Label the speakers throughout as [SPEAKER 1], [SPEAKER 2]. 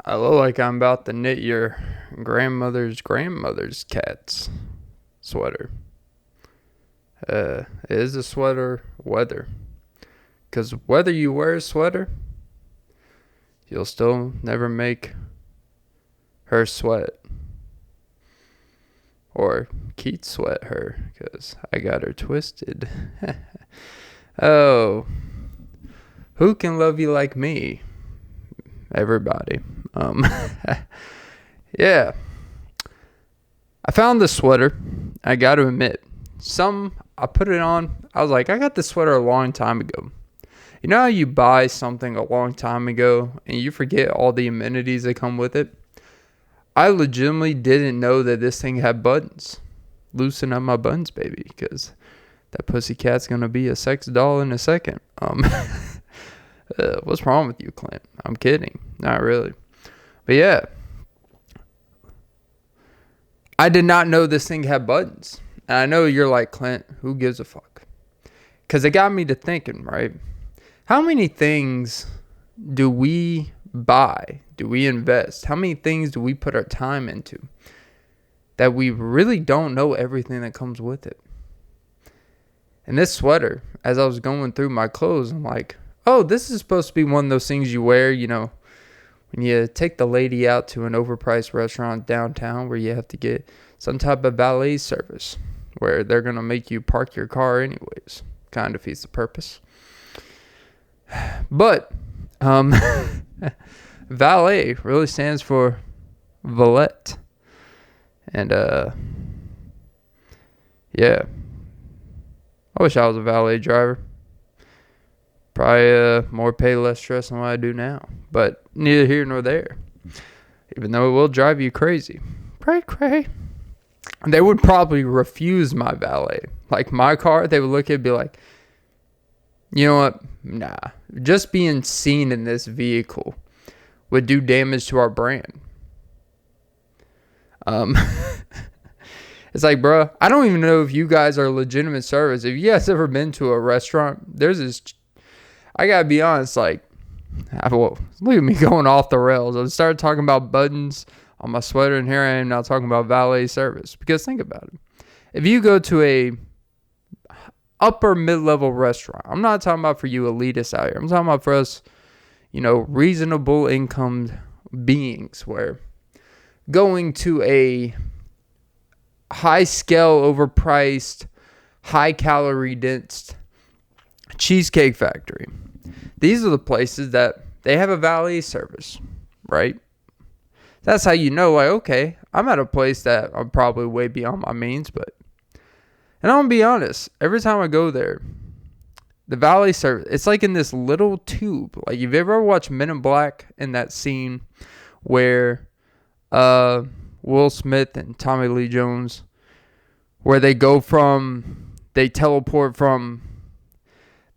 [SPEAKER 1] I look like I'm about to knit your grandmother's cat's sweater. It is a sweater weather. Because whether you wear a sweater, you'll still never make her sweat. Or Keith sweat her, because I got her twisted. Oh, who can love you like me? Everybody. Yeah. I found this sweater. I got to admit, I put it on. I was like, I got this sweater a long time ago. You know how you buy something a long time ago and you forget all the amenities that come with it? I legitimately didn't know that this thing had buttons. Loosen up my buttons, baby, because that pussycat's going to be a sex doll in a second. What's wrong with you, Clint? I'm kidding. Not really. But yeah. I did not know this thing had buttons. And I know you're like, Clint, who gives a fuck? Because it got me to thinking, right? How many things do we buy? Do we invest? How many things do we put our time into that we really don't know everything that comes with it? And this sweater, as I was going through my clothes, I'm like, oh, this is supposed to be one of those things you wear, when you take the lady out to an overpriced restaurant downtown where you have to get some type of valet service where they're going to make you park your car anyways. Kind of defeats the purpose. But valet really stands for valet. And yeah. I wish I was a valet driver. Probably more pay, less stress than what I do now. But neither here nor there. Even though it will drive you crazy. Cray. They would probably refuse my valet. Like my car, they would look at it and be like, you know what? Nah. Just being seen in this vehicle would do damage to our brand. It's like, bro, I don't even know if you guys are legitimate service. If you guys ever been to a restaurant, there's this, I gotta be honest, like, look at me going off the rails. I started talking about buttons on my sweater, and here I am now talking about valet service. Because think about it. If you go to a upper mid-level restaurant, I'm not talking about for you elitists out here. I'm talking about for us, reasonable income beings, where going to a high scale, overpriced, high calorie dense cheesecake factory. These are the places that they have a valet service, right? That's how you know, like, okay, I'm at a place that I'm probably way beyond my means, and I'm going to be honest, every time I go there, the valet service, it's like in this little tube. Like, you've ever watched Men in Black in that scene where Will Smith and Tommy Lee Jones, where they teleport from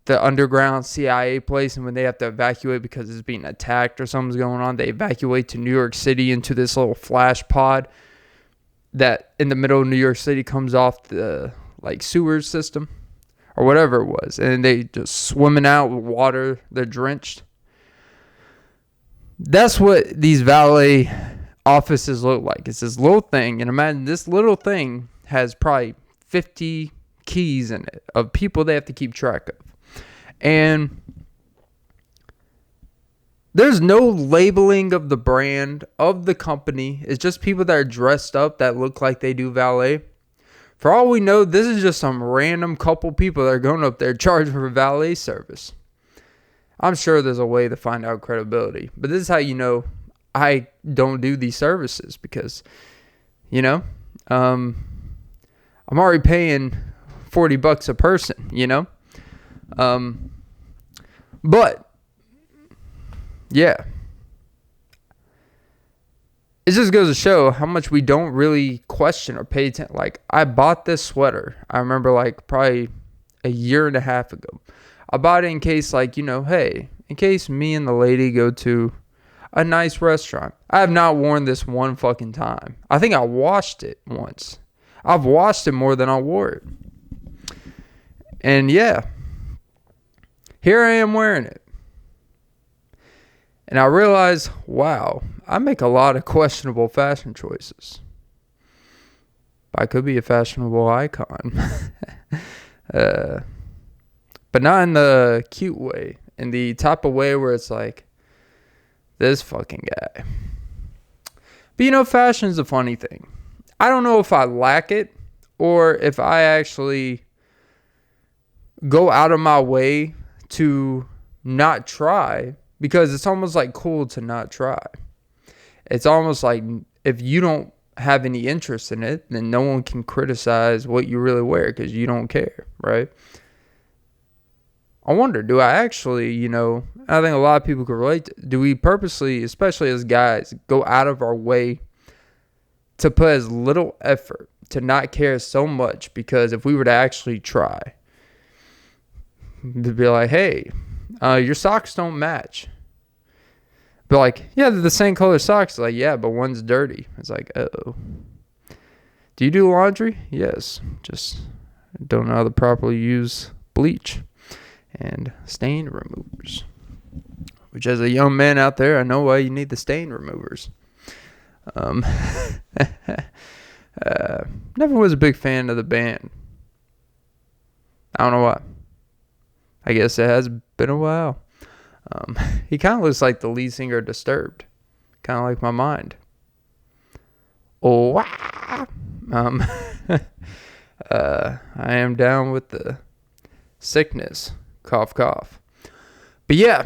[SPEAKER 1] the underground CIA place, and when they have to evacuate because it's being attacked or something's going on, they evacuate to New York City into this little flash pod that in the middle of New York City comes off the sewer system or whatever it was, and they just swimming out with water, they're drenched. That's what these valet offices look like. It's this little thing, and imagine this little thing has probably 50 keys in it of people they have to keep track of. And there's no labeling of the brand, of the company. It's just people that are dressed up that look like they do valet. For all we know, this is just some random couple people that are going up there charging for valet service. I'm sure there's a way to find out credibility. But this is how you know I don't do these services, because, I'm already paying $40 a person, But, yeah. It just goes to show how much we don't really question or pay attention. Like, I bought this sweater. I remember, probably a year and a half ago. I bought it in case, hey, in case me and the lady go to a nice restaurant. I have not worn this one fucking time. I think I washed it once. I've washed it more than I wore it. And yeah, here I am wearing it. And I realized, wow, I make a lot of questionable fashion choices. I could be a fashionable icon. But not in the cute way. In the type of way where it's like, this fucking guy. But fashion's a funny thing. I don't know if I lack it or if I actually go out of my way to not try, because it's almost like cool to not try. It's almost like if you don't have any interest in it, then no one can criticize what you really wear because you don't care, right? I wonder, do I actually, I think a lot of people could relate do we purposely, especially as guys, go out of our way to put as little effort to not care so much? Because if we were to actually try, to be like, hey, your socks don't match. But like, yeah, they're the same color socks. Like, yeah, but one's dirty. It's like, uh-oh. Do you do laundry? Yes. Just don't know how to properly use bleach and stain removers. Which, as a young man out there, I know why you need the stain removers. Never was a big fan of the band. I don't know why. I guess it has been a while. He kind of looks like the lead singer of Disturbed. Kind of like my mind. Oh, wow. I am down with the sickness. Cough, cough. But yeah,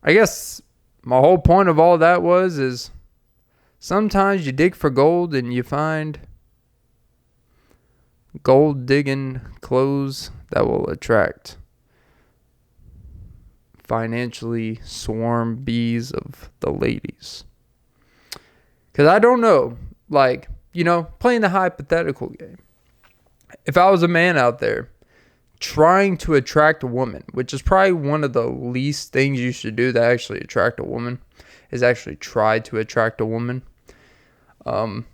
[SPEAKER 1] I guess my whole point of all that is sometimes you dig for gold and you find gold digging clothes that will attract financially swarm bees of the ladies. Because I don't know, like, playing the hypothetical game. If I was a man out there trying to attract a woman, which is probably one of the least things you should do to actually attract a woman, is actually try to attract a woman. And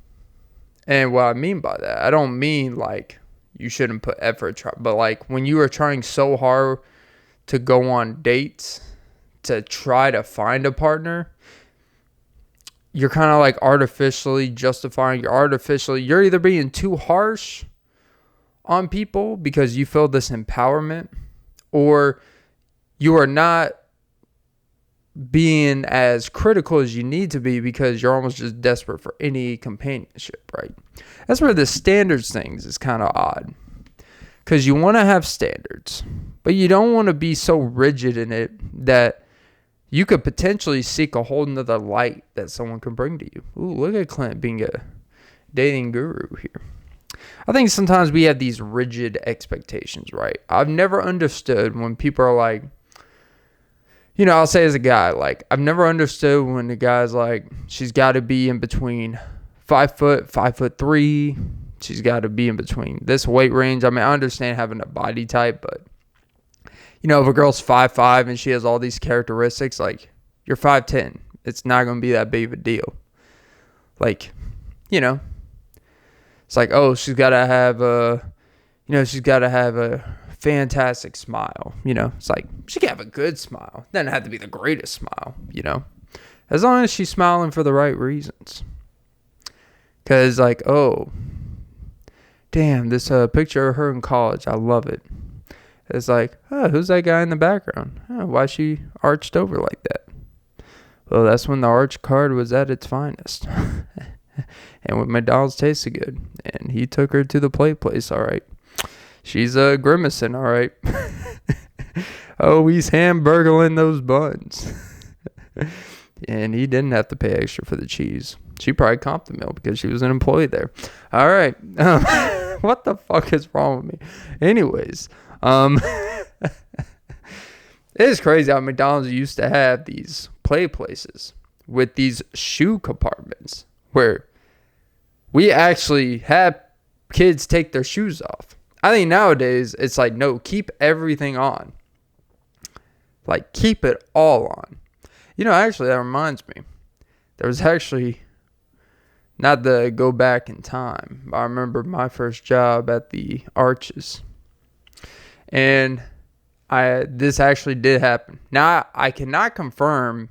[SPEAKER 1] what I mean by that, I don't mean like you shouldn't put effort, but like when you are trying so hard to go on dates to try to find a partner, you're kind of like artificially justifying, you're either being too harsh on people because you feel this empowerment, or you are not being as critical as you need to be because you're almost just desperate for any companionship, right? That's where the standards things is kind of odd. Because you want to have standards, but you don't want to be so rigid in it that you could potentially seek a whole nother light that someone can bring to you. Ooh, look at Clint being a dating guru here. I think sometimes we have these rigid expectations, right? I've never understood when people are like, I'll say as a guy, like, I've never understood when the guy's like, she's got to be in between 5 foot, 5'3". She's got to be in between this weight range. I mean, I understand having a body type, but, if a girl's 5'5" and she has all these characteristics, like, you're 5'10". It's not going to be that big of a deal. Like, it's like, oh, she's got to have a fantastic smile. It's like, she can have a good smile. Doesn't have to be the greatest smile, as long as she's smiling for the right reasons. Because, like, oh, damn, this picture of her in college, I love it. It's like, oh, who's that guy in the background? Oh, why is she arched over like that? Well, that's when the arch card was at its finest. And when McDonald's tasted good. And he took her to the play place, all right. She's grimacing, all right. Oh, he's hamburgling those buns. And he didn't have to pay extra for the cheese. She probably comped the meal because she was an employee there. All right. What the fuck is wrong with me? Anyways, it is crazy how McDonald's used to have these play places with these shoe compartments where we actually have kids take their shoes off. I think nowadays it's like, no, keep everything on. Like, keep it all on. Actually, that reminds me. There was actually, not to go back in time, but I remember my first job at the Arches. And this actually did happen. Now, I cannot confirm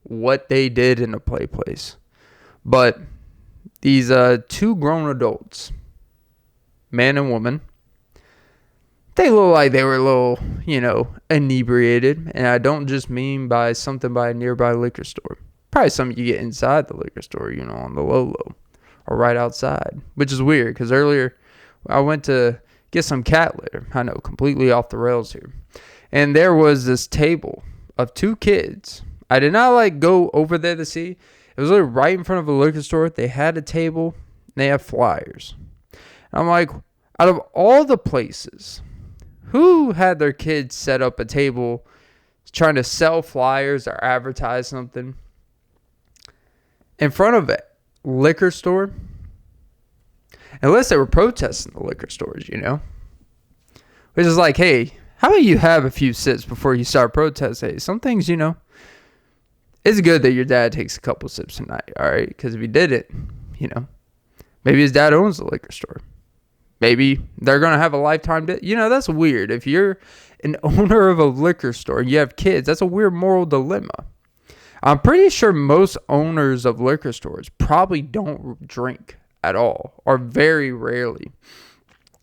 [SPEAKER 1] what they did in the play place. But these two grown adults, man and woman, they look like they were a little, inebriated. And I don't just mean by something by a nearby liquor store. Probably something you get inside the liquor store, on the low. Or right outside. Which is weird, because earlier I went to get some cat litter. I know, completely off the rails here. And there was this table of two kids. I did not, go over there to see. It was literally right in front of a liquor store. They had a table. And they had flyers. And I'm like, out of all the places, who had their kids set up a table trying to sell flyers or advertise something in front of a liquor store? Unless they were protesting the liquor stores, Which is like, hey, how about you have a few sips before you start protesting? Hey, some things, it's good that your dad takes a couple sips a night, all right? Because if he did it, maybe his dad owns the liquor store. Maybe they're going to have a lifetime debt. That's weird. If you're an owner of a liquor store and you have kids, that's a weird moral dilemma. I'm pretty sure most owners of liquor stores probably don't drink at all, or very rarely.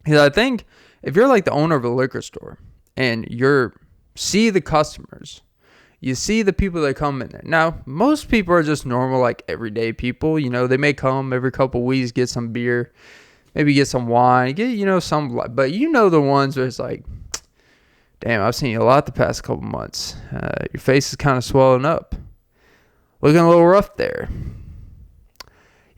[SPEAKER 1] Because I think if you're like the owner of a liquor store and see the customers, you see the people that come in there. Now, most people are just normal, everyday people. They may come every couple weeks, get some beer, maybe get some wine, get, some. But the ones where it's like, damn, I've seen you a lot the past couple months. Your face is kind of swelling up. Looking a little rough there.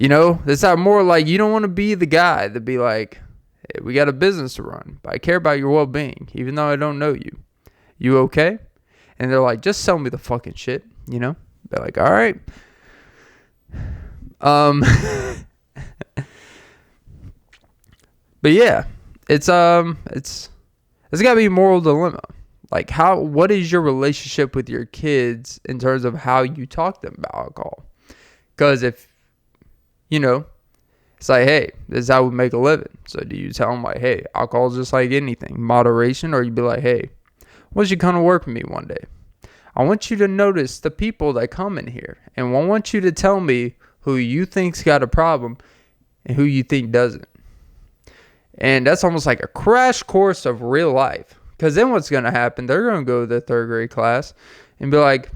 [SPEAKER 1] It's not more like you don't want to be the guy that be like, hey, we got a business to run, but I care about your well-being, even though I don't know you. You okay? And they're like, just sell me the fucking shit, They're like, all right. But yeah, it's gotta be a moral dilemma. What is your relationship with your kids in terms of how you talk to them about alcohol? Because if, it's like, hey, this is how we make a living. So do you tell them hey, alcohol is just like anything, moderation, or you be like, hey, I want you to come to work with me one day. I want you to notice the people that come in here, and I want you to tell me who you think's got a problem and who you think doesn't. And that's almost like a crash course of real life. Because then what's going to happen, they're going to go to the third grade class and be like,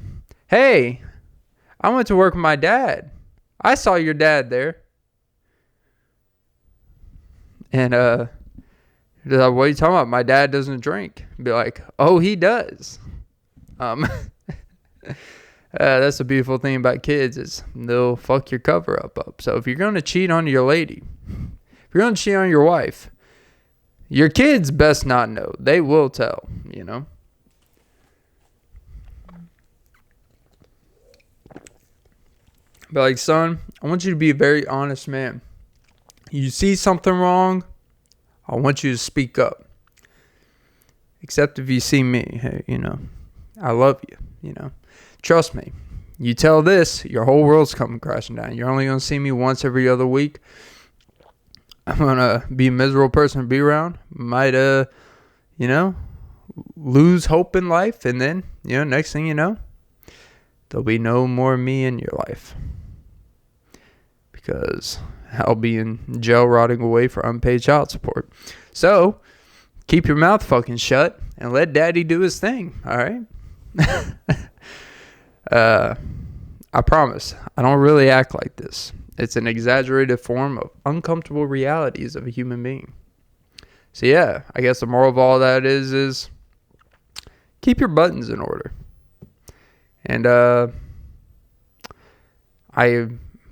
[SPEAKER 1] hey, I went to work with my dad. I saw your dad there. And they're like, what are you talking about? My dad doesn't drink. Be like, oh, he does. That's the beautiful thing about kids is they'll fuck your cover up. So if you're going to cheat on your lady, if you're going to cheat on your wife, your kids best not know. They will tell, But son, I want you to be a very honest man. You see something wrong, I want you to speak up. Except if you see me, hey, I love you, Trust me. You tell this, your whole world's coming crashing down. You're only going to see me once every other week. I'm going to be a miserable person to be around. Might, lose hope in life. And then, next thing you know, there'll be no more me in your life. Because I'll be in jail rotting away for unpaid child support. So, keep your mouth fucking shut and let daddy do his thing. All right? I promise, I don't really act like this. It's an exaggerated form of uncomfortable realities of a human being. So yeah, I guess the moral of all that is keep your buttons in order. And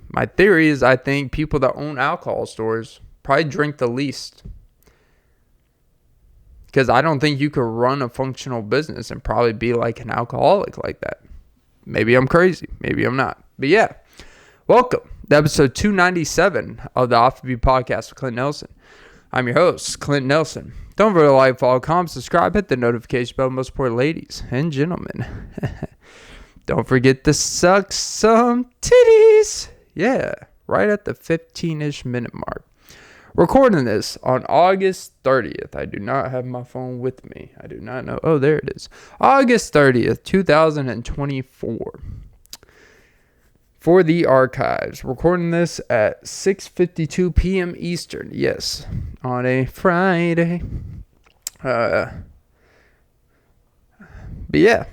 [SPEAKER 1] my theory is I think people that own alcohol stores probably drink the least. Because I don't think you could run a functional business and probably be like an alcoholic like that. Maybe I'm crazy. Maybe I'm not. But yeah, welcome to episode 297 of the Off the Beat podcast with Clint Nelson. I'm your host, Clint Nelson. Don't forget to like, follow, comment, subscribe, hit the notification bell, most important ladies and gentlemen. Don't forget to suck some titties. Yeah, right at the 15-ish minute mark. Recording this on August 30th. I do not have my phone with me. I do not know. Oh, there it is. August 30th, 2024. for the archives. Recording this at 6:52 p.m. Eastern. Yes, on a Friday. But yeah.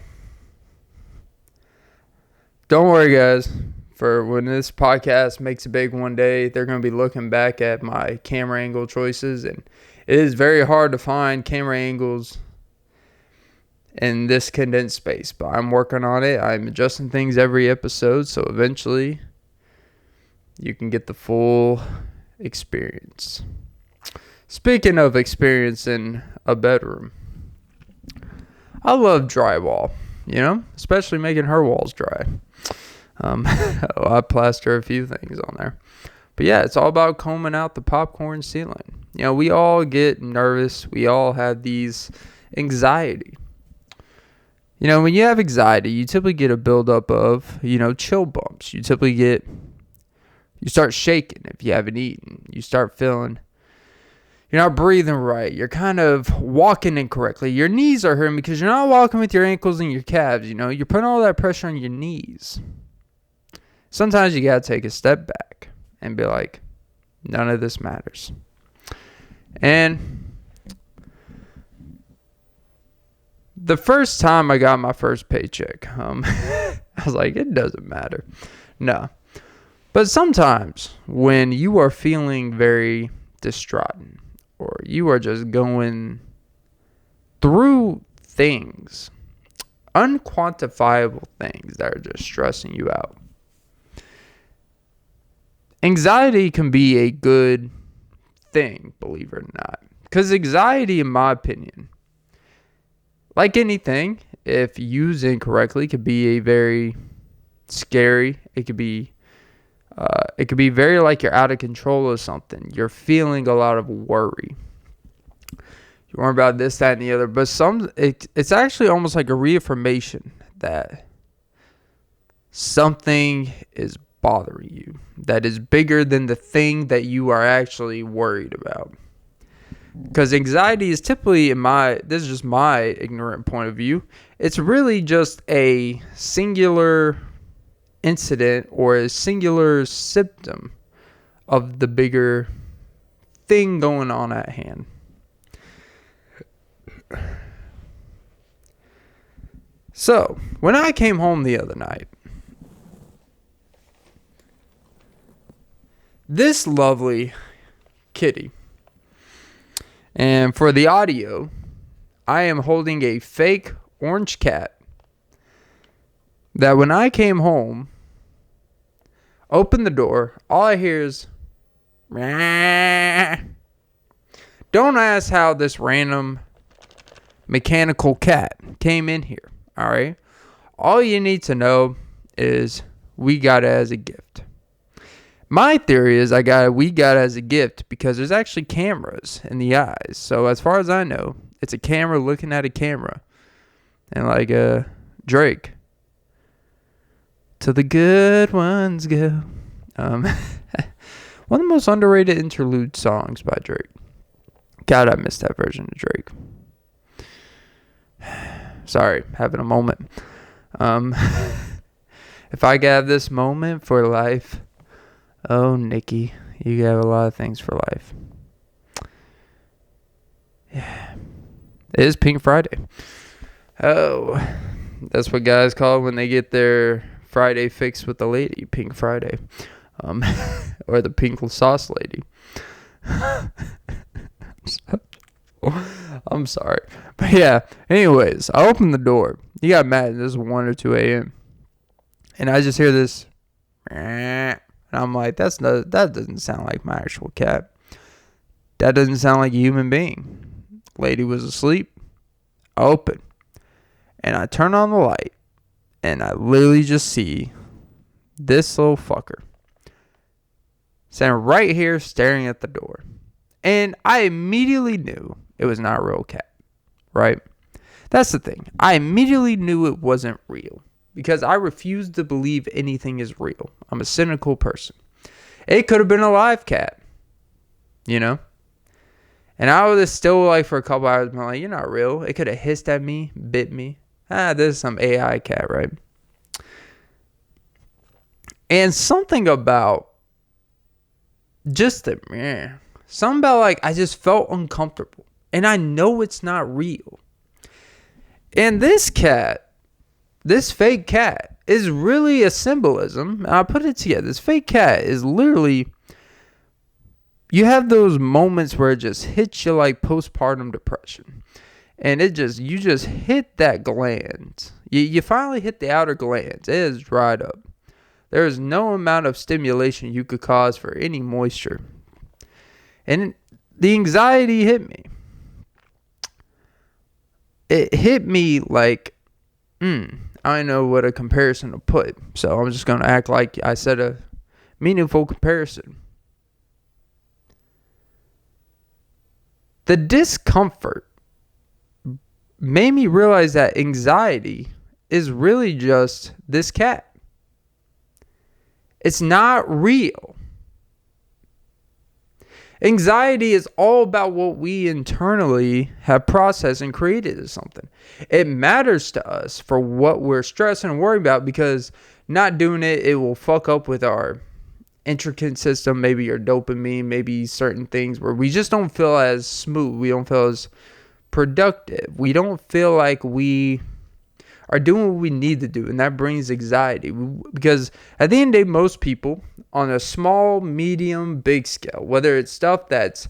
[SPEAKER 1] Don't worry, guys. For when this podcast makes it big one day, they're going to be looking back at my camera angle choices. And it is very hard to find camera angles in this condensed space. But I'm working on it. I'm adjusting things every episode. So eventually, you can get the full experience. Speaking of experience in a bedroom, I love drywall. Especially making her walls dry. I plaster a few things on there. But yeah, it's all about combing out the popcorn ceiling. We all get nervous. We all have these anxiety. When you have anxiety, you typically get a buildup of, chill bumps. You start shaking if you haven't eaten. You start feeling you're not breathing right. You're kind of walking incorrectly. Your knees are hurting because you're not walking with your ankles and your calves. You're putting all that pressure on your knees. Sometimes you got to take a step back and be like, none of this matters. And the first time I got my first paycheck, I was like, it doesn't matter. No. But sometimes when you are feeling very distraught or you are just going through things, unquantifiable things that are just stressing you out, anxiety can be a good thing, believe it or not. Because anxiety, in my opinion, like anything, if used incorrectly, could be a very scary. It could be very like you're out of control of something. You're feeling a lot of worry. You worry about this, that, and the other. But it's actually almost like a reaffirmation that something is bothering you that is bigger than the thing that you are actually worried about. Because anxiety is typically, this is just my ignorant point of view, it's really just a singular incident or a singular symptom of the bigger thing going on at hand. So, when I came home the other night, this lovely kitty, and for the audio, I am holding a fake orange cat that when I came home, opened the door, all I hear is, Rah. Don't ask how this random mechanical cat came in here, alright? All you need to know is we got it as a gift. My theory is we got it as a gift because there's actually cameras in the eyes. So as far as I know, it's a camera looking at a camera. And like Drake, till the good ones go. One of the most underrated interlude songs by Drake. God, I missed that version of Drake. Sorry, having a moment. If I could have this moment for life, oh, Nikki, you have a lot of things for life. Yeah. It is Pink Friday. Oh, that's what guys call when they get their Friday fix with the lady. Pink Friday. Or the pink sauce lady. I'm sorry. But yeah, anyways, I opened the door. You got mad. This is 1 or 2 a.m. And I just hear this. And I'm like, that doesn't sound like my actual cat. That doesn't sound like a human being. Lady was asleep. I open. And I turn on the light. And I literally just see this little fucker standing right here staring at the door. And I immediately knew it was not a real cat. Right? That's the thing. I immediately knew it wasn't real. Because I refuse to believe anything is real. I'm a cynical person. It could have been a live cat. And I would have still, like, for a couple hours, been like, you're not real. It could have hissed at me, bit me. This is some AI cat, right? And something about something about like I just felt uncomfortable. And I know it's not real. And this fake cat, is really a symbolism. I'll put it together. This fake cat is literally, you have those moments where it just hits you like postpartum depression. And you just hit that gland. You finally hit the outer glands. It is dried up. There is no amount of stimulation you could cause for any moisture. And the anxiety hit me. It hit me like, I don't know what a comparison to put. So I'm just going to act like I said a meaningful comparison. The discomfort made me realize that anxiety is really just this cat. It's not real. Anxiety is all about what we internally have processed and created as something. It matters to us for what we're stressing and worried about, because not doing it will fuck up with our intricate system, maybe your dopamine, maybe certain things where we just don't feel as smooth. We don't feel as productive. We don't feel like we are doing what we need to do, and that brings anxiety. Because at the end of the day, most people on a small, medium, big scale, whether it's stuff that's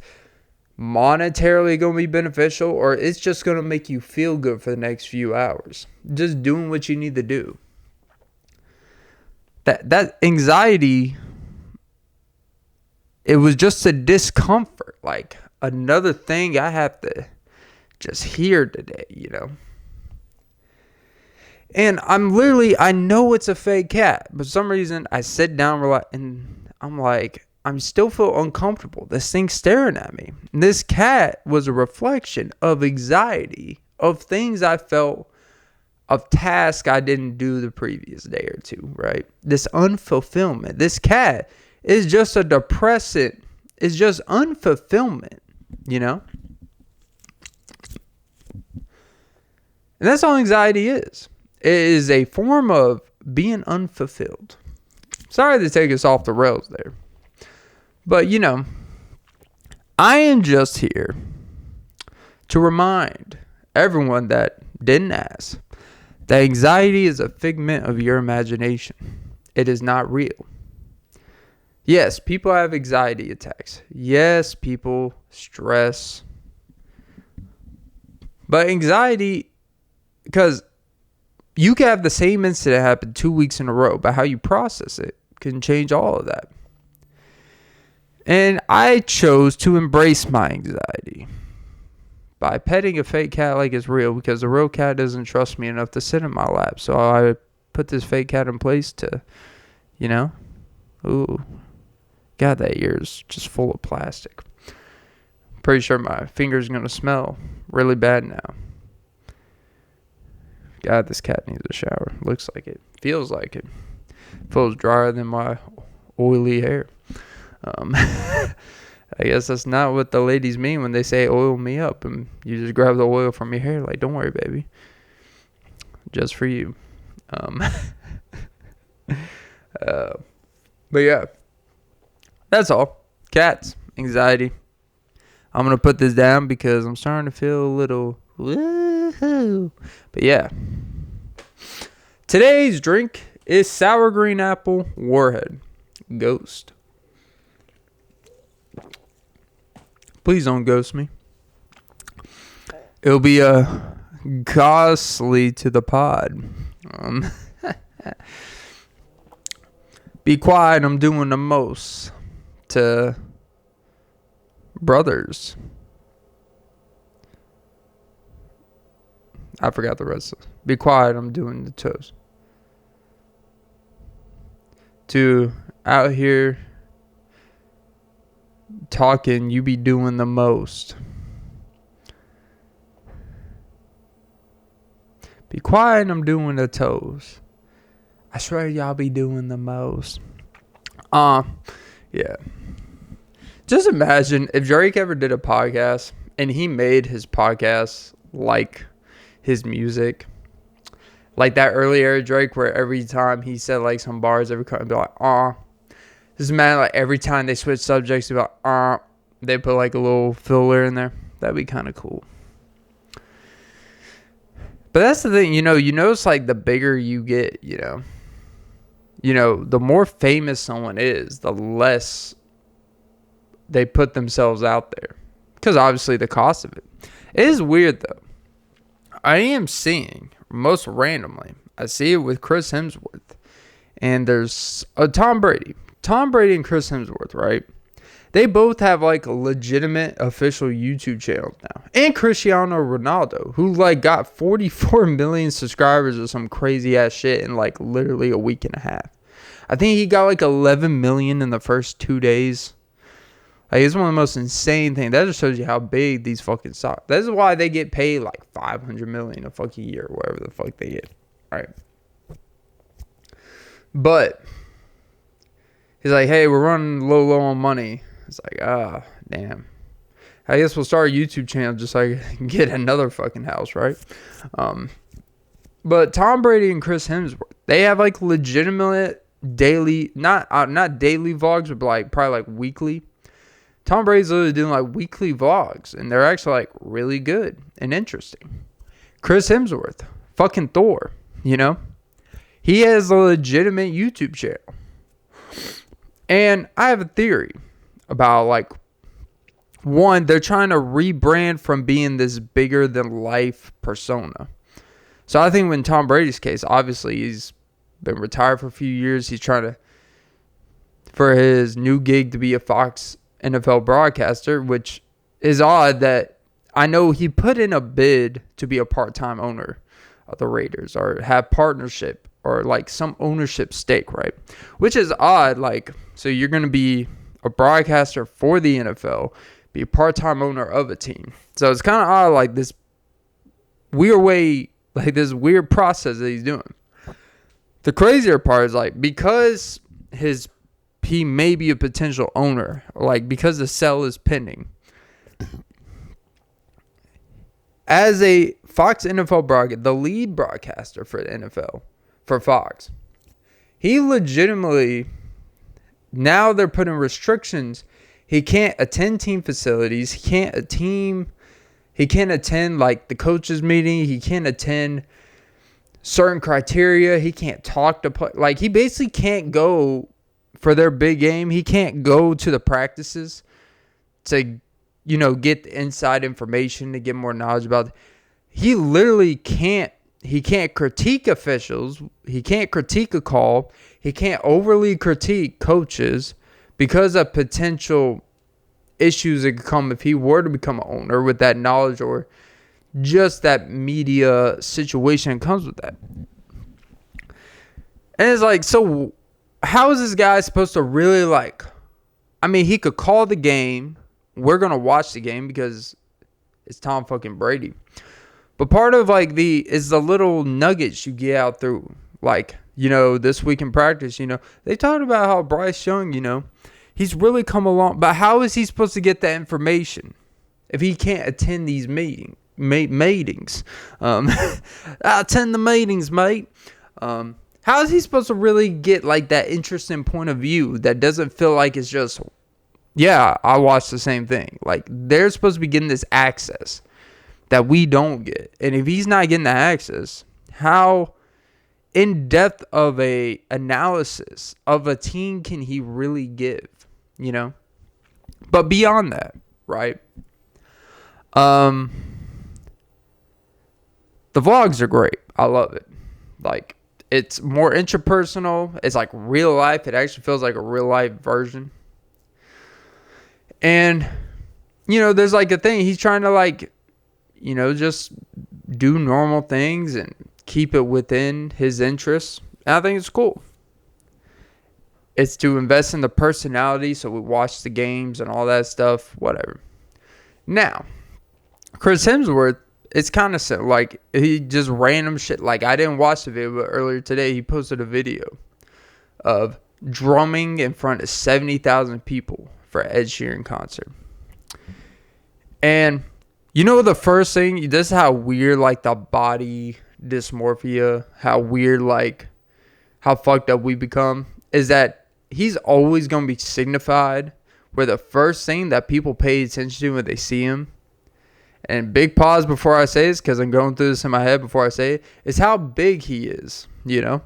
[SPEAKER 1] monetarily going to be beneficial or it's just going to make you feel good for the next few hours, just doing what you need to do, that anxiety, it was just a discomfort, like another thing I have to just hear today, And I know it's a fake cat, but for some reason I sit down and I'm like, I still feel uncomfortable. This thing's staring at me. And this cat was a reflection of anxiety, of things I felt, of tasks I didn't do the previous day or two, right? This unfulfillment. This cat is just a depressant. It's just unfulfillment, And that's all anxiety is. It is a form of being unfulfilled. Sorry to take us off the rails there. But, I am just here to remind everyone that didn't ask that anxiety is a figment of your imagination. It is not real. Yes, people have anxiety attacks. Yes, people stress. But anxiety, because you can have the same incident happen 2 weeks in a row, but how you process it can change all of that. And I chose to embrace my anxiety by petting a fake cat like it's real, because the real cat doesn't trust me enough to sit in my lap. So I put this fake cat in place to, ooh, God, that ear is just full of plastic. Pretty sure my finger's going to smell really bad now. God, this cat needs a shower. Looks like it. Feels like it. Feels drier than my oily hair. I guess that's not what the ladies mean when they say oil me up, and you just grab the oil from your hair. Like, don't worry, baby. Just for you. But yeah. That's all. Cats. Anxiety. I'm going to put this down because I'm starting to feel a little woohoo. But yeah. Today's drink is sour green apple Warhead Ghost. Please don't ghost me. It'll be costly to the pod. Be quiet, I'm doing the most to brothers. I forgot the rest. Be quiet, I'm doing the toast. To out here talking, you be doing the most. Be quiet, I'm doing the toes. I swear y'all be doing the most. Yeah. Just imagine if Drake ever did a podcast and he made his podcast like his music. Like that early era Drake where every time he said like some bars, every time be like, This is mad like every time they switch subjects about they put like a little filler in there. That'd be kind of cool. But that's the thing, you notice like the bigger you get, the more famous someone is, the less they put themselves out there. Because obviously the cost of it. It is weird though. I am seeing, most randomly, I see it with Chris Hemsworth. And there's Tom Brady. Tom Brady and Chris Hemsworth, right? They both have like legitimate official YouTube channels now. And Cristiano Ronaldo, who like got 44 million subscribers or some crazy ass shit in like literally a week and a half. I think he got like 11 million in the first 2 days. Like it's one of the most insane things. That just shows you how big these fucking stocks. That's why they get paid like 500 million a fucking year, whatever the fuck they get. All right. But he's like, hey, we're running low on money. It's like, damn. I guess we'll start a YouTube channel just so I can get another fucking house, right? But Tom Brady and Chris Hemsworth, they have like legitimate daily, not daily vlogs, but like probably like weekly. Tom Brady's literally doing like weekly vlogs, and they're actually like really good and interesting. Chris Hemsworth, fucking THOR, he has a legitimate YouTube channel. And I have a theory about like, one, they're trying to rebrand from being this bigger than life persona. So I think in Tom Brady's case, obviously he's been retired for a few years. He's trying for his new gig to be a Fox NFL broadcaster, which is odd that I know he put in a bid to be a part-time owner of the Raiders or have partnership or like some ownership stake, right? Which is odd. Like, so you're going to be a broadcaster for the NFL, be a part-time owner of a team. So it's kind of odd, like this weird way, like this weird process that he's doing. The crazier part is like, because he may be a potential owner, like because the sale is pending. As a Fox NFL broadcaster, the lead broadcaster for the NFL, for Fox, he legitimately, now they're putting restrictions. He can't attend team facilities. He can't attend like the coaches meeting. He can't attend certain criteria. He can't talk to play. Like he basically can't go for their big game. He can't go to the practices to, get the inside information, to get more knowledge about it. He literally can't. He can't critique officials. He can't critique a call. He can't overly critique coaches because of potential issues that could come if he were to become an owner with that knowledge or just that media situation that comes with that. And it's like, so how is this guy supposed to really he could call the game. We're going to watch the game because it's Tom fucking Brady. But part of is the little nuggets you get out through, this week in practice, they talked about how Bryce Young, he's really come along. But how is he supposed to get that information if he can't attend these meetings? Attend the meetings, mate. How is he supposed to really get that interesting point of view that doesn't feel like it's just, yeah, I watched the same thing. They're supposed to be getting this access that we don't get. And if he's not getting the access, how in-depth of a analysis of a team can he really give, But beyond that, right? The vlogs are great. I love it. It's more intrapersonal. It's real life. It actually feels like a real life version. And, there's a thing. He's trying to just do normal things and keep it within his interests. And I think it's cool. It's to invest in the personality so we watch the games and all that stuff, whatever. Now, Chris Hemsworth, it's kind of simple. He just random shit. I didn't watch the video, but earlier today he posted a video of drumming in front of 70,000 people for Ed Sheeran concert. And the first thing, this is how weird the body dysmorphia, how weird, like, how fucked up we become, is that he's always going to be signified where the first thing that people pay attention to when they see him, and big pause before I say this because I'm going through this in my head before I say it, is how big he is, you know?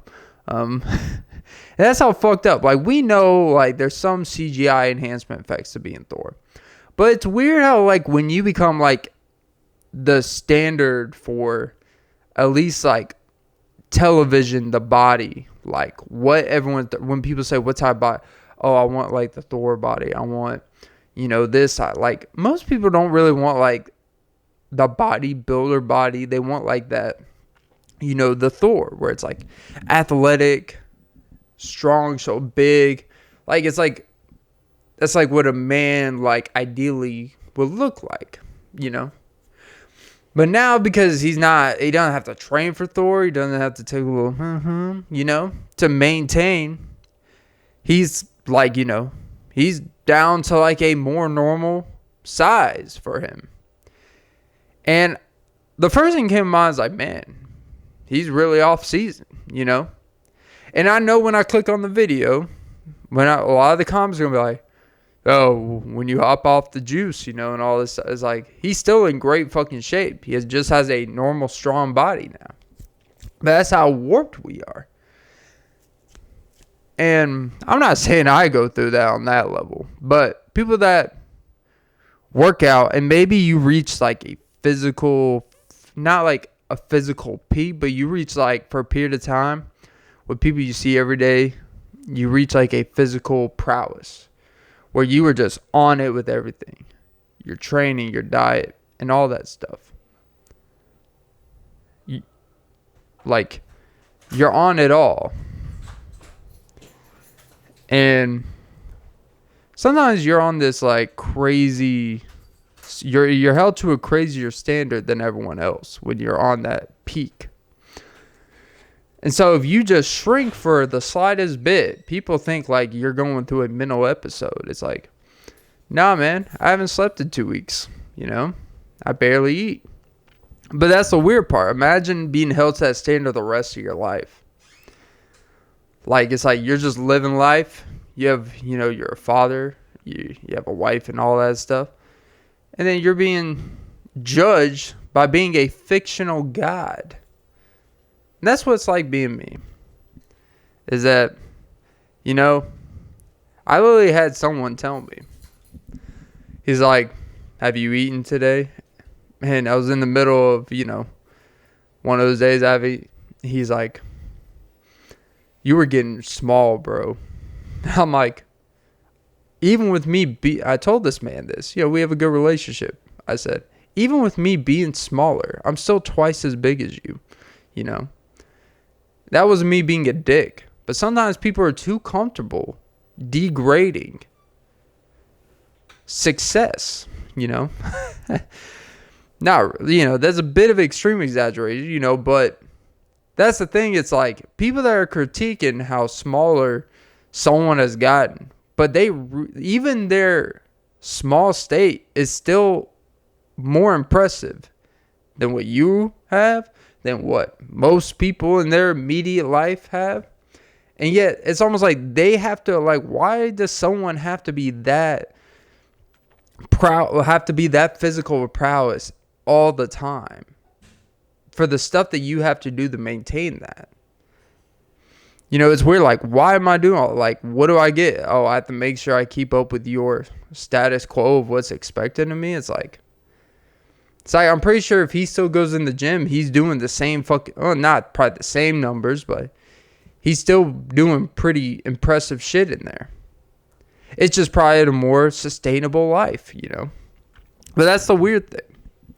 [SPEAKER 1] That's how fucked up. Like, we know, like, there's some CGI enhancement effects to being Thor. But it's weird how, like, when you become, like, the standard for at least, like, television, the body, like, what everyone, when people say, what type of body? Oh, I want, like, the Thor body. I want, you know, this. Like, most people don't really want, like, the bodybuilder body. They want, like, that, you know, the Thor, where it's, like, athletic, strong, so big. Like, it's like, that's like what a man, like, ideally would look like, you know. But now, because he doesn't have to train for Thor, he doesn't have to take a little you know, to maintain, he's like, you know, he's down to like a more normal size for him. And the first thing came to mind is like, man, he's really off season, you know. And I know when I click on the video, a lot of the comments are going to be like, oh, when you hop off the juice, you know, and all this, is like, he's still in great fucking shape. Just has a normal, strong body now. But that's how warped we are. And I'm not saying I go through that on that level, but people that work out, and maybe you reach like a physical, not like a physical peak, but you reach like for a period of time with people you see every day, you reach like a physical prowess where you were just on it with everything, your training, your diet, and all that stuff. You're on it all. And sometimes you're on this like crazy, you're held to a crazier standard than everyone else when you're on that peak. And so if you just shrink for the slightest bit, people think like you're going through a mental episode. It's like, nah, man, I haven't slept in 2 weeks. You know, I barely eat. But that's the weird part. Imagine being held to that standard the rest of your life. Like, it's like you're just living life. You have, you know, you're a father. You have a wife and all that stuff. And then you're being judged by being a fictional god. And that's what it's like being me. Is that, you know, I literally had someone tell me. He's like, have you eaten today? And I was in the middle of, you know, one of those days I've eaten. He's like, you were getting small, bro. I'm like, even with me, I told this man this. You know, we have a good relationship. I said, even with me being smaller, I'm still twice as big as you, you know. That wasn't me being a dick. But sometimes people are too comfortable degrading success, you know. Now, you know, there's a bit of extreme exaggeration, you know, but that's the thing. It's like people that are critiquing how smaller someone has gotten, but even their small state is still more impressive than what you have, than what most people in their immediate life have. And yet it's almost like they have to, like, why does someone have to be that proud, have to be that physical prowess all the time for the stuff that you have to do to maintain that? You know, it's weird. Like, why am I doing all, like, what do I get? Oh, I have to make sure I keep up with your status quo of what's expected of me. It's like I'm pretty sure if he still goes in the gym, he's doing the same not probably the same numbers, but he's still doing pretty impressive shit in there. It's just probably a more sustainable life, you know. But that's the weird thing.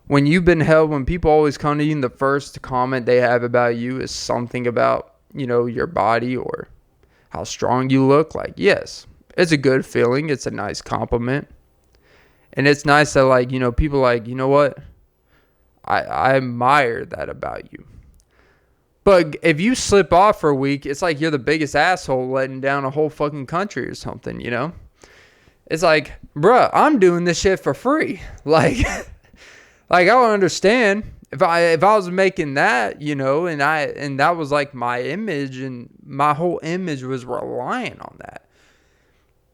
[SPEAKER 1] When you've been held, when people always come to you and the first comment they have about you is something about, you know, your body or how strong you look, like, yes, it's a good feeling. It's a nice compliment. And it's nice that, like, you know, people like, you know what? I admire that about you. But if you slip off for a week, it's like you're the biggest asshole letting down a whole fucking country or something, you know? It's like, bruh, I'm doing this shit for free. Like, I don't understand. If I was making that, and that was like my image, and my whole image was relying on that,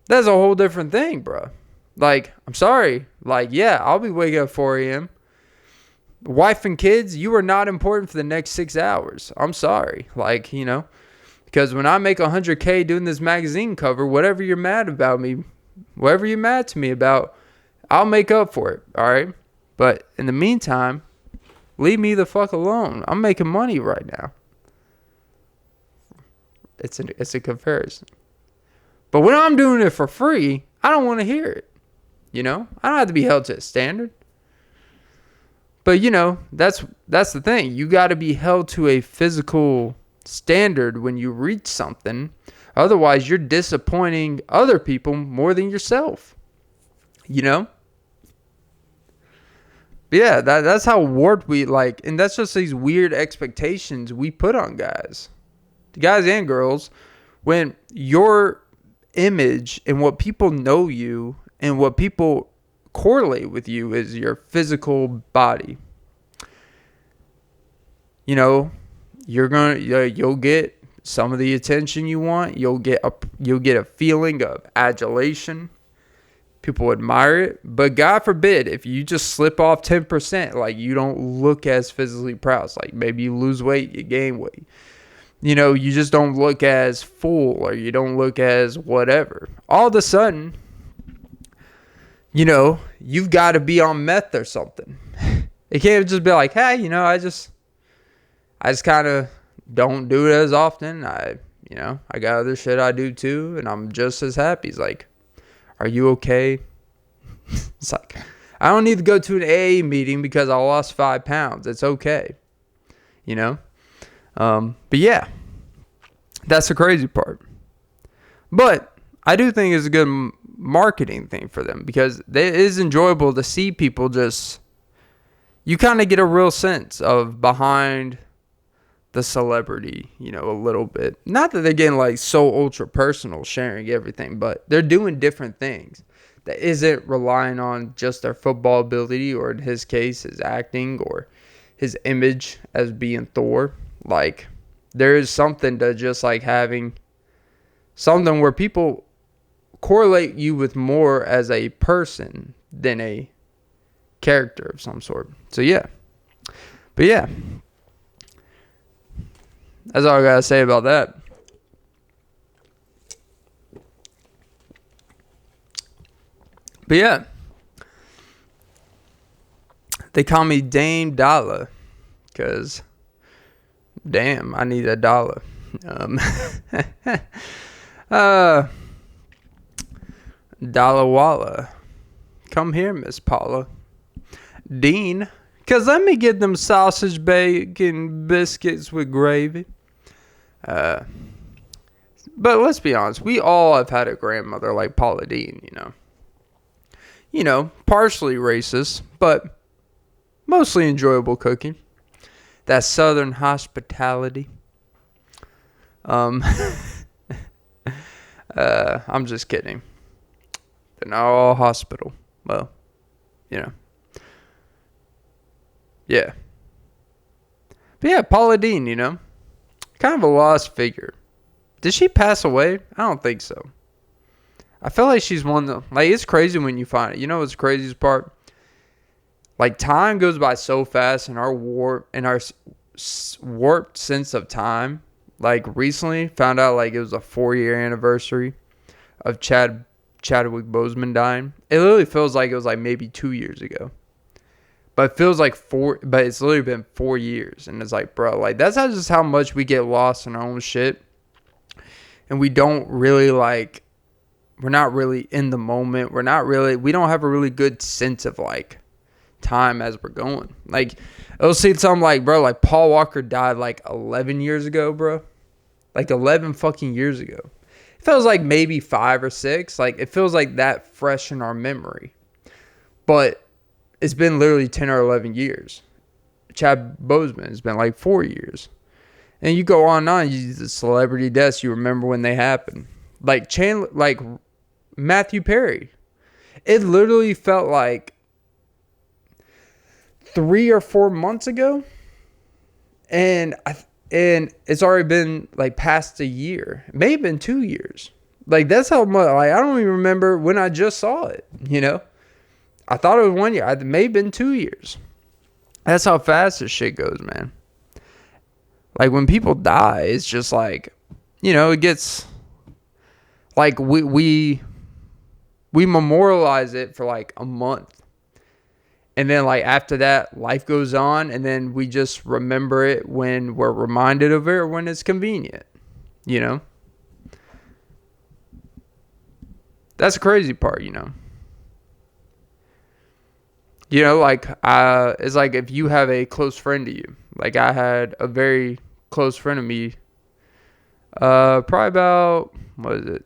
[SPEAKER 1] that's a whole different thing, bro. Like, I'm sorry. Like, yeah, I'll be waking up at 4 a.m. Wife and kids, you are not important for the next 6 hours. I'm sorry. Like, because when I make 100K doing this magazine cover, whatever you're mad about me, whatever you're mad to me about, I'll make up for it. All right. But in the meantime, leave me the fuck alone. I'm making money right now. It's a comparison. But when I'm doing it for free, I don't want to hear it. I don't have to be held to a standard. But, that's the thing. You got to be held to a physical standard when you reach something. Otherwise, you're disappointing other people more than yourself. But yeah, that's how warped we like. And that's just these weird expectations we put on guys. Guys and girls. When your image and what people know you and what people correlate with you is your physical body. You'll get some of the attention you want. You'll get a feeling of adulation. People admire it, but God forbid if you just slip off 10%, like you don't look as physically proud. Like maybe you lose weight, you gain weight. You just don't look as full, or you don't look as whatever. All of a sudden, you've got to be on meth or something. It can't just be like, hey, I just kind of don't do it as often. I got other shit I do too, and I'm just as happy. It's like, are you okay? It's like, I don't need to go to an AA meeting because I lost 5 pounds. It's okay. But yeah, that's the crazy part. But I do think it's a good marketing thing for them, because it is enjoyable to see people you kind of get a real sense of behind the celebrity, a little bit. Not that they're getting like so ultra personal, sharing everything, but they're doing different things that isn't relying on just their football ability, or in his case, his acting, or his image as being Thor. Like, there is something to just like having something where people correlate you with more as a person than a character of some sort. So yeah. But yeah, that's all I gotta say about that. But yeah, they call me Dame Dollar because damn, I need $1. Dollar Walla. Come here, Miss Paula. Dean, because let me get them sausage, bacon, biscuits with gravy. But let's be honest. We all have had a grandmother like Paula Dean, partially racist, but mostly enjoyable cooking. That southern hospitality. I'm just kidding. They're not all hospital. Well, Yeah. But yeah, Paula Dean, kind of a lost figure. Did she pass away? I don't think so. I feel like she's one of the, it's crazy when you find it. You know what's the craziest part? Like, time goes by so fast, and our warped sense of time. Like, recently found out it was a 4-year anniversary of Chadwick Boseman dying. It literally feels like it was maybe 2 years ago. But it feels like but it's literally been 4 years. And it's bro, that's just how much we get lost in our own shit. And we don't really we're not really in the moment. We don't have a really good sense of time as we're going. It'll see something bro, Paul Walker died 11 years ago, bro. 11 fucking years ago. It feels maybe 5 or 6. It feels that fresh in our memory. But it's been literally 10 or 11 years. Chad Boseman has been 4 years. And you go on and on, the celebrity deaths, you remember when they happened. Matthew Perry. It literally felt 3 or 4 months ago, and it's already been like past a year. It may have been 2 years. Like that's how much. Like I don't even remember when I just saw it. I thought it was 1 year. It may have been 2 years. That's how fast this shit goes, man. Like when people die, it's just like, it gets like we memorialize it for like a month. And then like after that, life goes on, and then we just remember it when we're reminded of it or when it's convenient. That's the crazy part, like it's like if you have a close friend to you. Like I had a very close friend of me, probably about, what is it?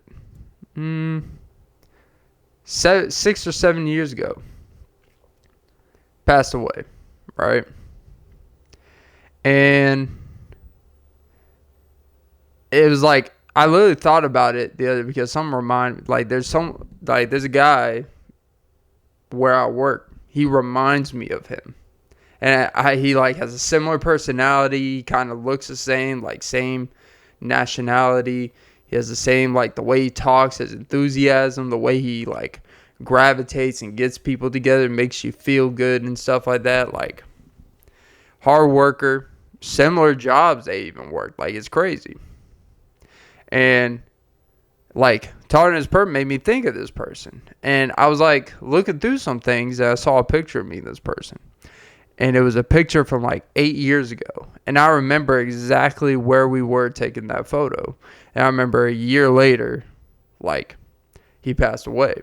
[SPEAKER 1] 6 or 7 years ago. Passed away, right? And it was like I literally thought about it the other, because there's a guy where I work. He reminds me of him, and he like has a similar personality. Kind of looks the same, like same nationality. He has the same, like the way he talks, his enthusiasm, the way he like gravitates and gets people together, makes you feel good and stuff like that. Like hard worker, similar jobs they even work. Like it's crazy. And like talking to this person made me think of this person. And I was like looking through some things, and I saw a picture of me and this person. And it was a picture from like 8 years ago. And I remember exactly where we were taking that photo. And I remember a year later, like, he passed away.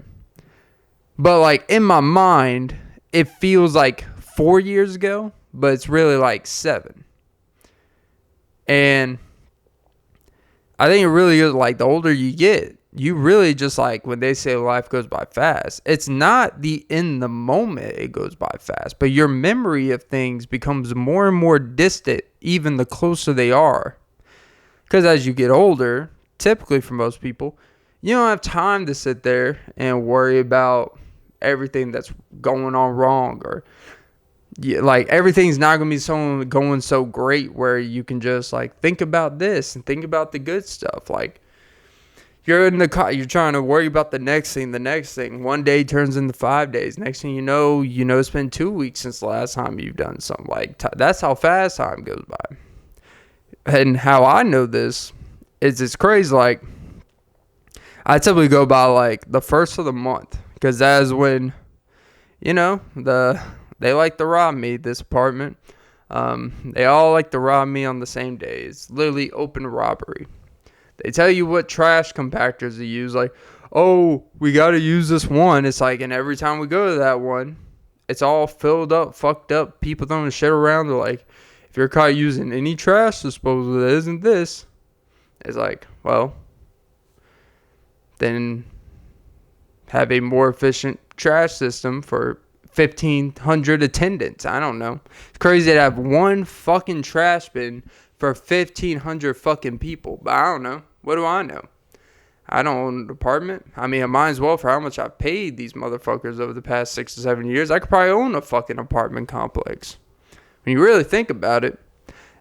[SPEAKER 1] But like in my mind, it feels like 4 years ago, but it's really like 7. And I think it really is like the older you get, you really just like when they say life goes by fast, it's not the in the moment it goes by fast, but your memory of things becomes more and more distant even the closer they are. Because as you get older, typically for most people, you don't have time to sit there and worry about everything that's going on wrong, or like everything's not going to be going so great where you can just like think about this and think about the good stuff. Like you're in the car, you're trying to worry about the next thing. One day turns into 5 days. Next thing you know, it's been 2 weeks since the last time you've done something. Like that's how fast time goes by. And how I know this is it's crazy. Like I typically go by like the first of the month, because that is when, they like to rob me, this apartment. They all like to rob me on the same day. It's literally open robbery. They tell you what trash compactors to use. Like, oh, we got to use this one. It's like, and every time we go to that one, it's all filled up, fucked up. People throwing shit around. They're like, if you're caught using any trash disposal that isn't this, it's like, well, then have a more efficient trash system for 1,500 attendants. I don't know. It's crazy to have one fucking trash bin for 1,500 fucking people. But I don't know. What do I know? I don't own an apartment. I mean, I might as well, for how much I've paid these motherfuckers over the past 6 to 7 years. I could probably own a fucking apartment complex. When you really think about it,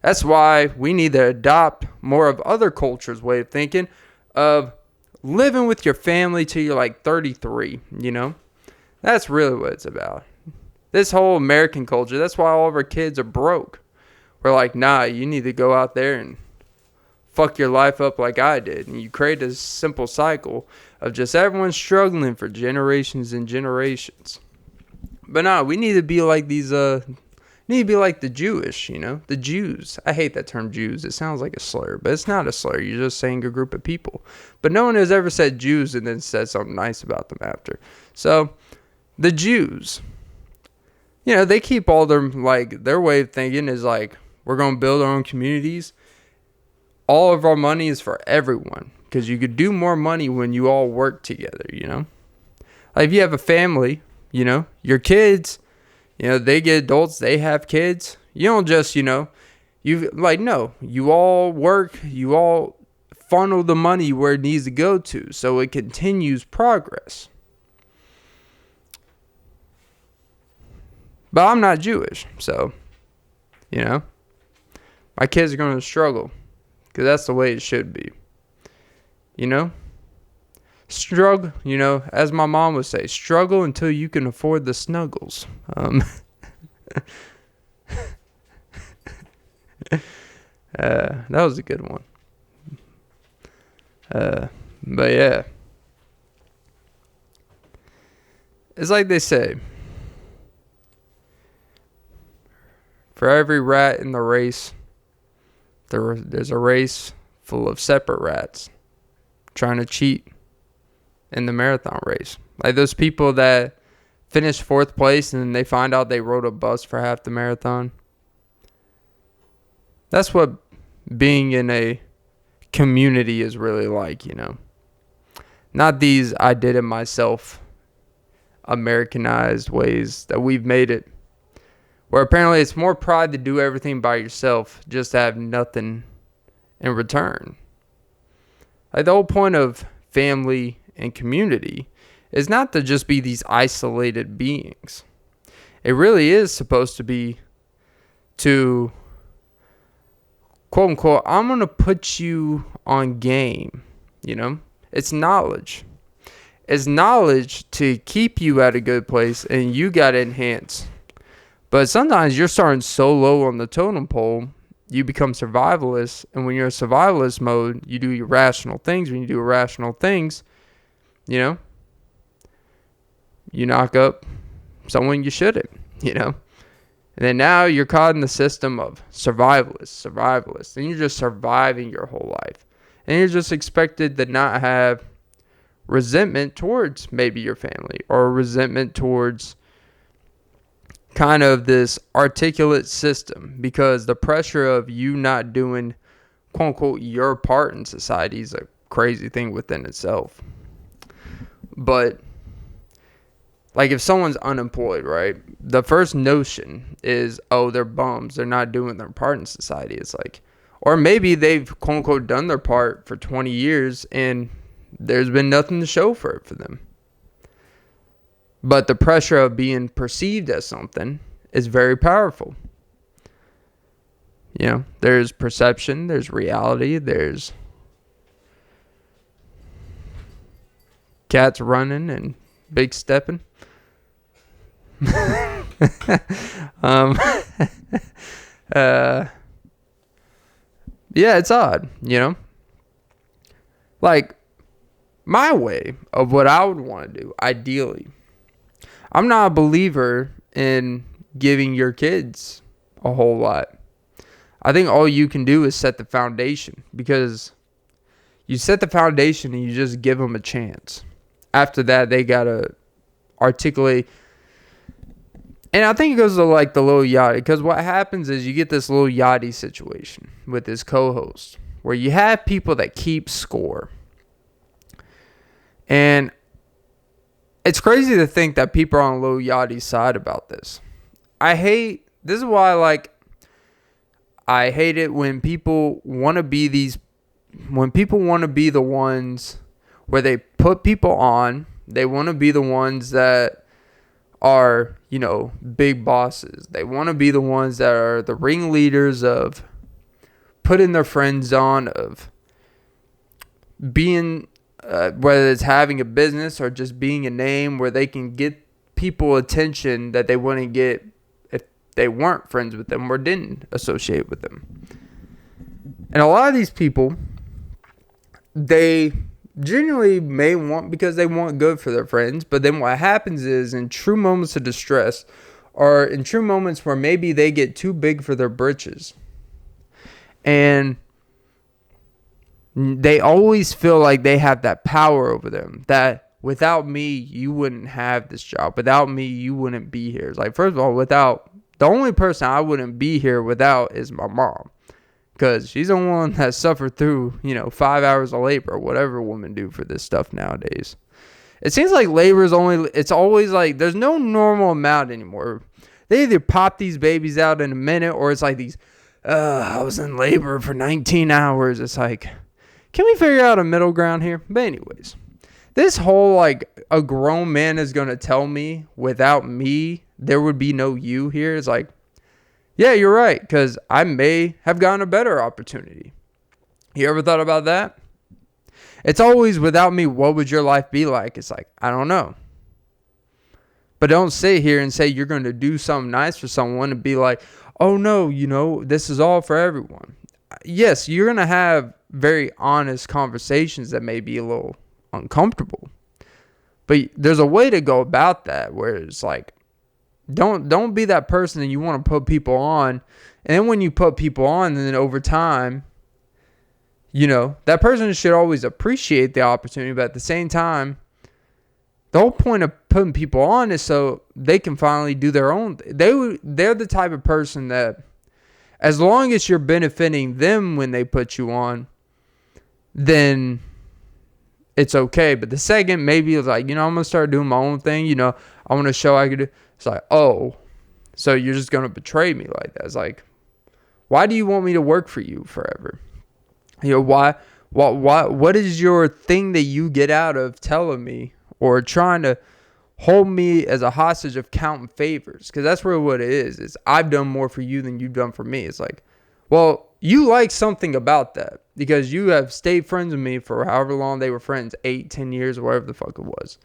[SPEAKER 1] that's why we need to adopt more of other cultures' way of thinking of living with your family till you're like 33, That's really what it's about. This whole American culture, that's why all of our kids are broke. We're like, nah, you need to go out there and fuck your life up like I did. And you create a simple cycle of just everyone struggling for generations and generations. But nah, we need to be like these, need to be like the Jewish, the Jews. I hate that term Jews. It sounds like a slur, but it's not a slur. You're just saying a group of people. But no one has ever said Jews and then said something nice about them after. So the Jews, they keep all their way of thinking is like, we're going to build our own communities. All of our money is for everyone, because you could do more money when you all work together, Like if you have a family, your kids, they get adults, they have kids. You don't just, no, you all work, you all funnel the money where it needs to go to, so it continues progress. But I'm not Jewish, so, you know, my kids are going to struggle because that's the way it should be. You know? Struggle, you know, as my mom would say, struggle until you can afford the snuggles. That was a good one. But yeah. It's like they say, for every rat in the race, there's a race full of separate rats trying to cheat in the marathon race. Like those people that finish 4th place and then they find out they rode a bus for half the marathon. That's what being in a community is really like, you know. Not these I did it myself Americanized ways that we've made it, where apparently it's more pride to do everything by yourself just to have nothing in return. Like the whole point of family and community is not to just be these isolated beings. It really is supposed to be to, quote unquote, I'm going to put you on game, you know? It's knowledge. It's knowledge to keep you at a good place, and you got to enhance. But sometimes you're starting so low on the totem pole, you become survivalist. And when you're in survivalist mode, you do irrational things. When you do irrational things, you know, you knock up someone you shouldn't, you know. And then now you're caught in the system of survivalist. And you're just surviving your whole life. And you're just expected to not have resentment towards maybe your family, or resentment towards kind of this articulate system, because the pressure of you not doing, quote unquote, your part in society is a crazy thing within itself. But like if someone's unemployed, right, the first notion is, oh, they're bums, they're not doing their part in society. It's like, or maybe they've, quote unquote, done their part for 20 years and there's been nothing to show for it for them. But the pressure of being perceived as something is very powerful. You know, there's perception, there's reality, there's cats running and big stepping. Yeah, it's odd, you know? Like, my way of what I would want to do, ideally, I'm not a believer in giving your kids a whole lot. I think all you can do is set the foundation, because you set the foundation and you just give them a chance. After that, they got to articulate. And I think it goes to like the Lil Yachty, because what happens is you get this Lil Yachty situation with his co-host, where you have people that keep score. And it's crazy to think that people are on Lil Yachty's side about this. This is why I hate it when people want to be the ones where they put people on. They want to be the ones that are, you know, big bosses. They want to be the ones that are the ringleaders of putting their friends on, of being, whether it's having a business or just being a name where they can get people attention that they wouldn't get if they weren't friends with them or didn't associate with them. And a lot of these people, they genuinely may want, because they want good for their friends, but then what happens is, in true moments of distress, or in true moments where maybe they get too big for their britches, and they always feel like they have that power over them, that without me, you wouldn't have this job. Without me, you wouldn't be here. It's like, first of all, the only person I wouldn't be here without is my mom. Because she's the one that suffered through, 5 hours of labor, or whatever women do for this stuff nowadays. It seems like labor is it's always like, there's no normal amount anymore. They either pop these babies out in a minute, or it's like these, I was in labor for 19 hours. It's like, can we figure out a middle ground here? But anyways, this whole like a grown man is going to tell me without me there would be no you here is like, yeah, you're right, because I may have gotten a better opportunity. You ever thought about that? It's always without me, what would your life be like? It's like, I don't know. But don't sit here and say you're going to do something nice for someone and be like, oh no, this is all for everyone. Yes, you're going to have very honest conversations that may be a little uncomfortable. But there's a way to go about that where it's like, don't be that person that you want to put people on. And then when you put people on, then over time, that person should always appreciate the opportunity. But at the same time, the whole point of putting people on is so they can finally do their own. They're the type of person that, as long as you're benefiting them when they put you on, then it's okay. But the second, maybe it's like, I'm going to start doing my own thing. I want to show I could do. It's like, oh, so you're just going to betray me like that. It's like, why do you want me to work for you forever? Why, what is your thing that you get out of telling me or trying to hold me as a hostage of counting favors? Because that's really what it is I've done more for you than you've done for me. It's like, well, you like something about that because you have stayed friends with me for however long they were friends, 8, 10 years, or whatever the fuck it was.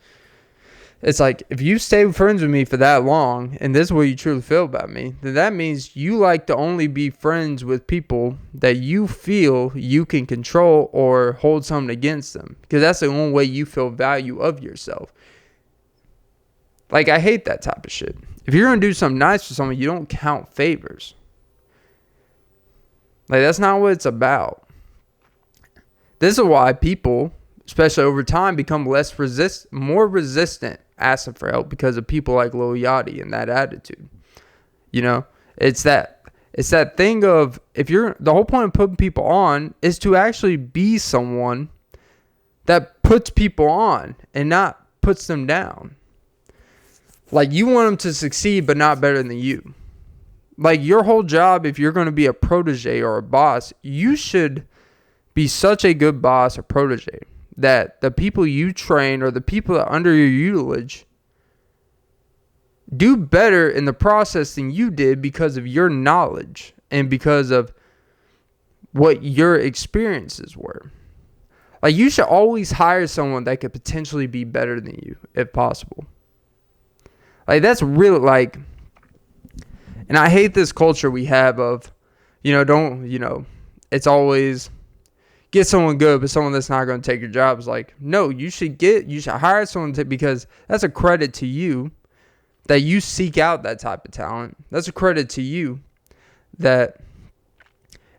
[SPEAKER 1] It's like, if you stay friends with me for that long, and this is what you truly feel about me, then that means you like to only be friends with people that you feel you can control or hold something against them. Because that's the only way you feel value of yourself. Like, I hate that type of shit. If you're going to do something nice for someone, you don't count favors. Like, that's not what it's about. This is why people, especially over time, become more resistant asking for help because of people like Lil Yachty and that attitude. It's that thing of, the whole point of putting people on is to actually be someone that puts people on and not puts them down. Like, you want them to succeed, but not better than you. Like, your whole job, if you're going to be a protege or a boss, you should be such a good boss or protege that the people you train or the people that are under your tutelage do better in the process than you did because of your knowledge and because of what your experiences were. Like, you should always hire someone that could potentially be better than you if possible. Like, that's really like, and I hate this culture we have of, it's always get someone good, but someone that's not going to take your job. Is like, no, you should hire someone because that's a credit to you that you seek out that type of talent. That's a credit to you that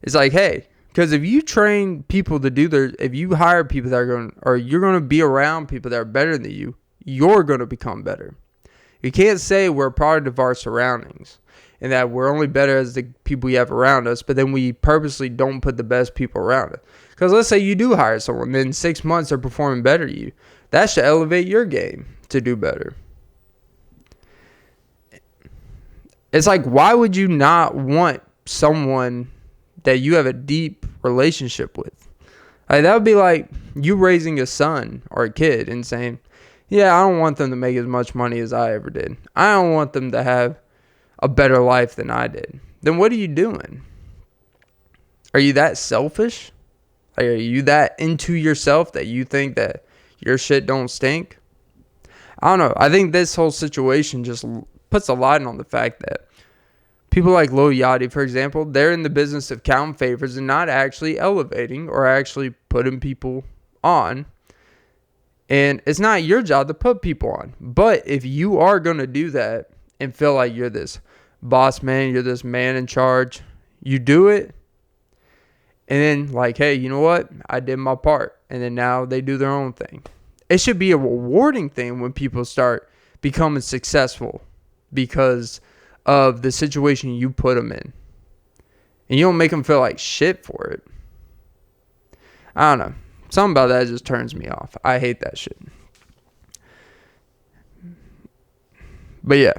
[SPEAKER 1] it's like, hey, because if you train people to if you hire people that you're going to be around people that are better than you, you're going to become better. You can't say we're a product of our surroundings and that we're only better as the people we have around us, but then we purposely don't put the best people around us. Because let's say you do hire someone, then in 6 months they're performing better than you. That should elevate your game to do better. It's like, why would you not want someone that you have a deep relationship with? Like, that would be like you raising a son or a kid and saying, yeah, I don't want them to make as much money as I ever did. I don't want them to have a better life than I did. Then what are you doing? Are you that selfish? Like, are you that into yourself that you think that your shit don't stink? I don't know. I think this whole situation just puts a light on the fact that people like Lil Yachty, for example, they're in the business of counting favors and not actually elevating or actually putting people on. And it's not your job to put people on. But if you are going to do that and feel like you're this boss man, you're this man in charge, you do it. And then, like, hey, you know what? I did my part. And then now they do their own thing. It should be a rewarding thing when people start becoming successful because of the situation you put them in. And you don't make them feel like shit for it. I don't know. Something about that just turns me off. I hate that shit. But yeah.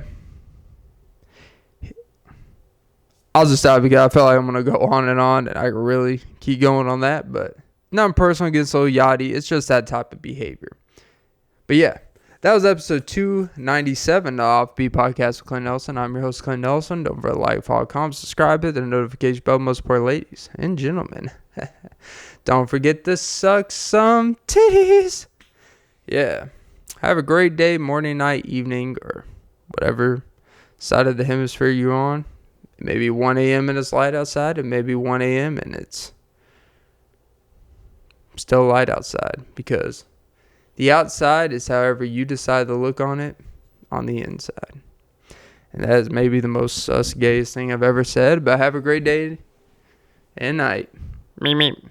[SPEAKER 1] I'll just stop because I feel like I'm going to go on and I can really keep going on that. But nothing personal against Lil Yachty. It's just that type of behavior. But yeah, that was episode 297 of Offbeat Podcast with Clint Nelson. I'm your host, Clint Nelson. Don't forget to like, follow, comment, subscribe, hit the notification bell. Most important, ladies and gentlemen, don't forget to suck some titties. Yeah. Have a great day, morning, night, evening, or whatever side of the hemisphere you're on. Maybe 1 a.m. and it's light outside, and maybe 1 a.m. and it's still light outside, because the outside is however you decide to look on it on the inside. And that is maybe the most sus gayest thing I've ever said, but have a great day and night. Meep, meep.